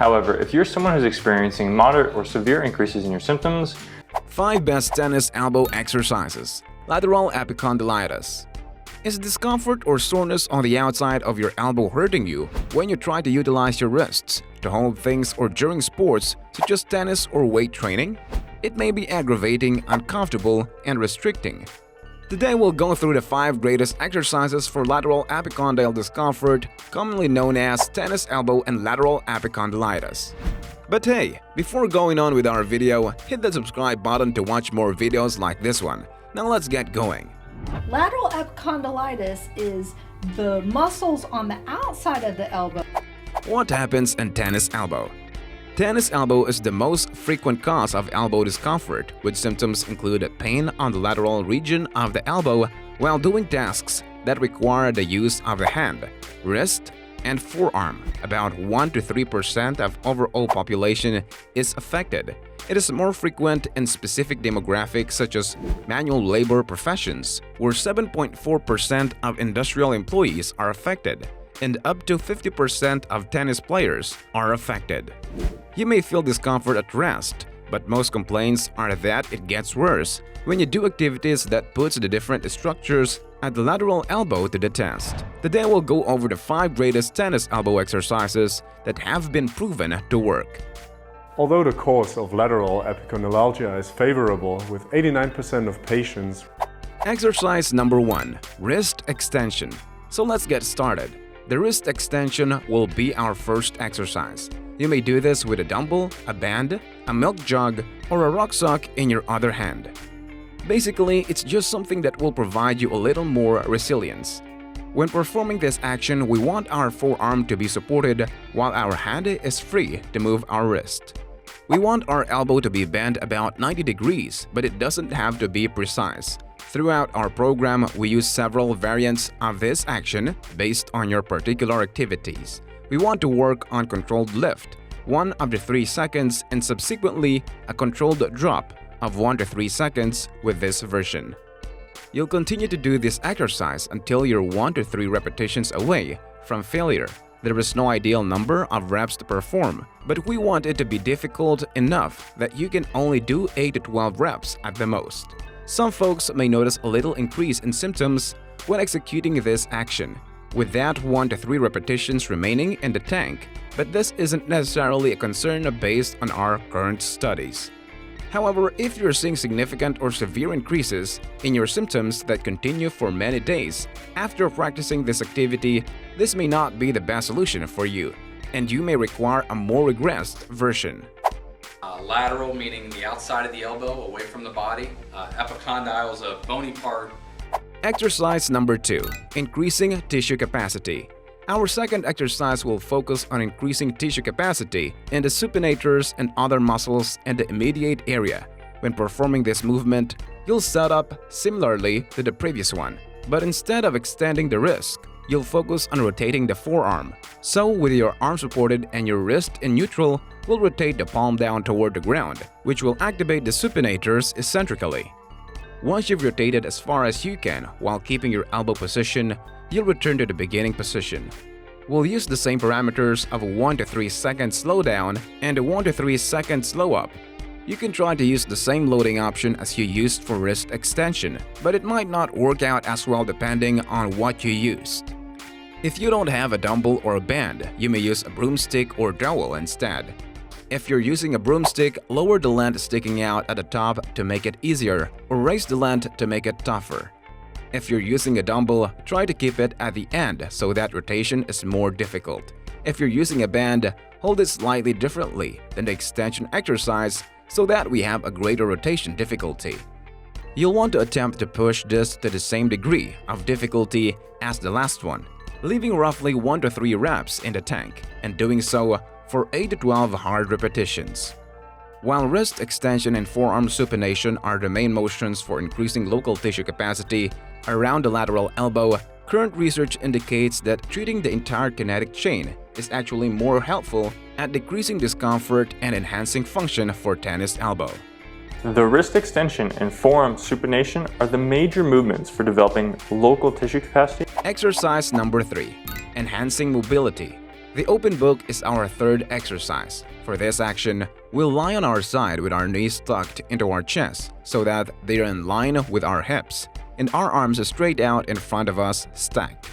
However, if you're someone who's experiencing moderate or severe increases in your symptoms, 5 best tennis elbow exercises. Lateral epicondylitis. Is discomfort or soreness on the outside of your elbow hurting you when you try to utilize your wrists to hold things or during sports such as tennis or weight training? It may be aggravating, uncomfortable, and restricting. Today we'll go through the 5 greatest exercises for lateral epicondyle discomfort, commonly known as tennis elbow and lateral epicondylitis. But hey, before going on with our video, hit the subscribe button to watch more videos like this one. Now let's get going. Lateral epicondylitis is the muscles on the outside of the elbow. What happens in tennis elbow? Tennis elbow is the most frequent cause of elbow discomfort, with symptoms include pain on the lateral region of the elbow while doing tasks that require the use of the hand, wrist, and forearm. About 1 to 3% of overall population is affected. It is more frequent in specific demographics such as manual labor professions, where 7.4% of industrial employees are affected, and up to 50% of tennis players are affected. You may feel discomfort at rest, but most complaints are that it gets worse when you do activities that puts the different structures at the lateral elbow to the test. Today we'll go over the 5 greatest tennis elbow exercises that have been proven to work. Although the course of lateral epicondylalgia is favorable with 89% of patients. Exercise number 1. Wrist extension. So let's get started. The wrist extension will be our first exercise. You may do this with a dumbbell, a band, a milk jug, or a rucksack in your other hand. Basically, it's just something that will provide you a little more resilience. When performing this action, we want our forearm to be supported while our hand is free to move our wrist. We want our elbow to be bent about 90 degrees, but it doesn't have to be precise. Throughout our program, we use several variants of this action based on your particular activities. We want to work on controlled lift, 1 up to 3 seconds, and subsequently a controlled drop of 1 to 3 seconds with this version. You'll continue to do this exercise until you're 1 to 3 repetitions away from failure. There is no ideal number of reps to perform, but we want it to be difficult enough that you can only do 8 to 12 reps at the most. Some folks may notice a little increase in symptoms when executing this action, with that 1 to 3 repetitions remaining in the tank, but this isn't necessarily a concern based on our current studies. However, if you're seeing significant or severe increases in your symptoms that continue for many days after practicing this activity, this may not be the best solution for you, and you may require a more regressed version. Lateral, meaning the outside of the elbow, away from the body. Epicondyle is a bony part. Exercise number 2. Increasing tissue capacity. Our second exercise will focus on increasing tissue capacity in the supinators and other muscles in the immediate area. When performing this movement, you'll set up similarly to the previous one, but instead of extending the wrist, you'll focus on rotating the forearm. So with your arm supported and your wrist in neutral, we'll rotate the palm down toward the ground, which will activate the supinators eccentrically. Once you've rotated as far as you can while keeping your elbow position, you'll return to the beginning position. We'll use the same parameters of a 1 to 3 second slowdown and a 1 to 3 second slow up. You can try to use the same loading option as you used for wrist extension, but it might not work out as well depending on what you used. If you don't have a dumbbell or a band, you may use a broomstick or dowel instead. If you're using a broomstick, lower the length sticking out at the top to make it easier, or raise the length to make it tougher. If you're using a dumbbell, try to keep it at the end so that rotation is more difficult. If you're using a band, hold it slightly differently than the extension exercise so that we have a greater rotation difficulty. You'll want to attempt to push this to the same degree of difficulty as the last one, leaving roughly 1 to 3 reps in the tank, and doing so for 8 to 12 hard repetitions. While wrist extension and forearm supination are the main motions for increasing local tissue capacity around the lateral elbow, current research indicates that treating the entire kinetic chain is actually more helpful at decreasing discomfort and enhancing function for tennis elbow. the wrist extension and forearm supination are the major movements for developing local tissue capacity. Exercise number 3. Enhancing mobility. The open book is our third exercise. For this action, we'll lie on our side with our knees tucked into our chest so that they're in line with our hips and our arms straight out in front of us, stacked.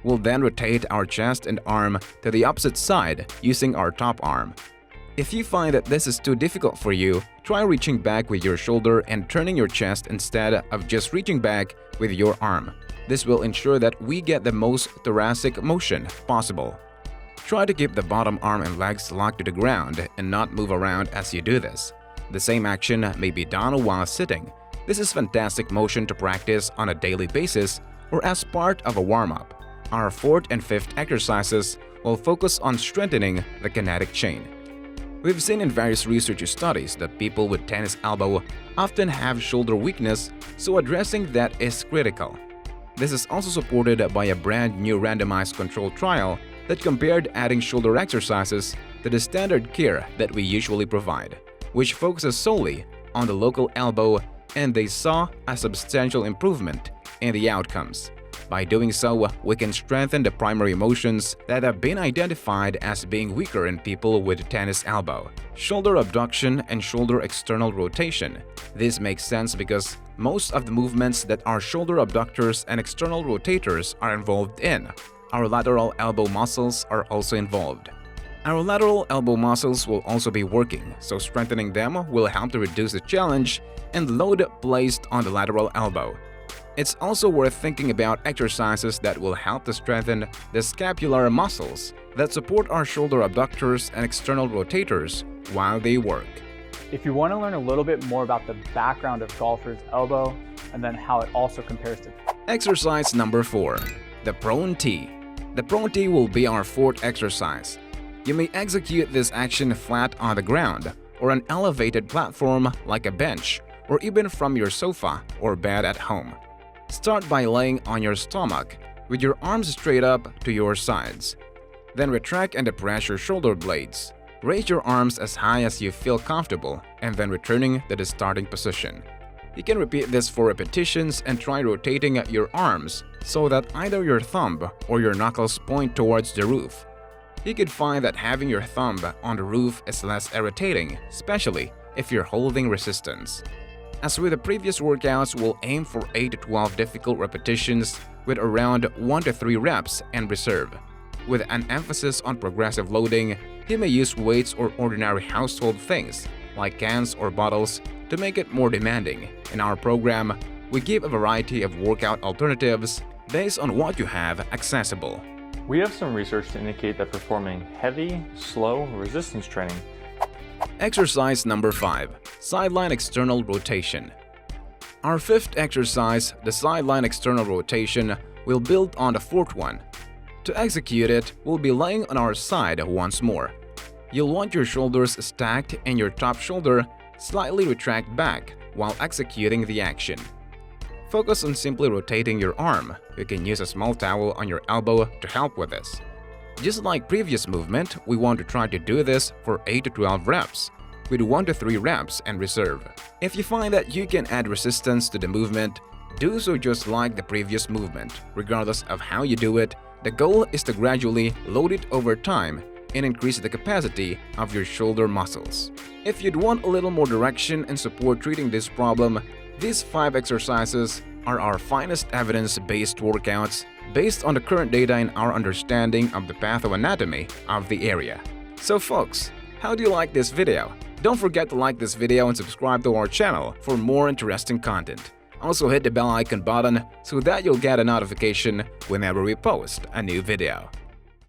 We'll then rotate our chest and arm to the opposite side using our top arm. If you find that this is too difficult for you, try reaching back with your shoulder and turning your chest instead of just reaching back with your arm. This will ensure that we get the most thoracic motion possible. Try to keep the bottom arm and legs locked to the ground and not move around as you do this. The same action may be done while sitting. This is fantastic motion to practice on a daily basis or as part of a warm-up. Our fourth and fifth exercises will focus on strengthening the kinetic chain. We've seen in various research studies that people with tennis elbow often have shoulder weakness, so addressing that is critical. This is also supported by a brand new randomized controlled trial that compared adding shoulder exercises to the standard care that we usually provide, which focuses solely on the local elbow, and they saw a substantial improvement in the outcomes. By doing so, we can strengthen the primary motions that have been identified as being weaker in people with tennis elbow: shoulder abduction and shoulder external rotation. This makes sense because most of the movements that our shoulder abductors and external rotators are involved in. Our lateral elbow muscles are also involved. Our lateral elbow muscles will also be working, so strengthening them will help to reduce the challenge and load placed on the lateral elbow. It's also worth thinking about exercises that will help to strengthen the scapular muscles that support our shoulder abductors and external rotators while they work. If you want to learn a little bit more about the background of golfer's elbow and then how it also compares to Exercise number 4. The prone T. The prone T will be our fourth exercise. You may execute this action flat on the ground or an elevated platform like a bench, or even from your sofa or bed at home. Start by laying on your stomach with your arms straight up to your sides. Then retract and depress your shoulder blades. Raise your arms as high as you feel comfortable and then returning to the starting position. You can repeat this 4 repetitions and try rotating your arms so that either your thumb or your knuckles point towards the roof. You could find that having your thumb on the roof is less irritating, especially if you're holding resistance. As with the previous workouts, we'll aim for 8 to 12 difficult repetitions with around 1 to 3 reps and reserve. With an emphasis on progressive loading, you may use weights or ordinary household things like cans or bottles to make it more demanding. In our program, we give a variety of workout alternatives based on what you have accessible. We have some research to indicate that performing heavy, slow resistance training. Exercise number 5. Sideline external rotation. Our fifth exercise, the sideline external rotation, will build on the fourth one. To execute it, we'll be laying on our side once more. You'll want your shoulders stacked and your top shoulder slightly retract back while executing the action. Focus on simply rotating your arm. You can use a small towel on your elbow to help with this. Just like previous movement, we want to try to do this for 8 to 12 reps, with 1 to 3 reps and reserve. If you find that you can add resistance to the movement, do so just like the previous movement. Regardless of how you do it, the goal is to gradually load it over time and increase the capacity of your shoulder muscles. If you'd want a little more direction and support treating this problem, these 5 exercises are our finest evidence-based workouts based on the current data and our understanding of the pathoanatomy of the area. So folks, how do you like this video? Don't forget to like this video and subscribe to our channel for more interesting content. Also hit the bell icon button so that you'll get a notification whenever we post a new video.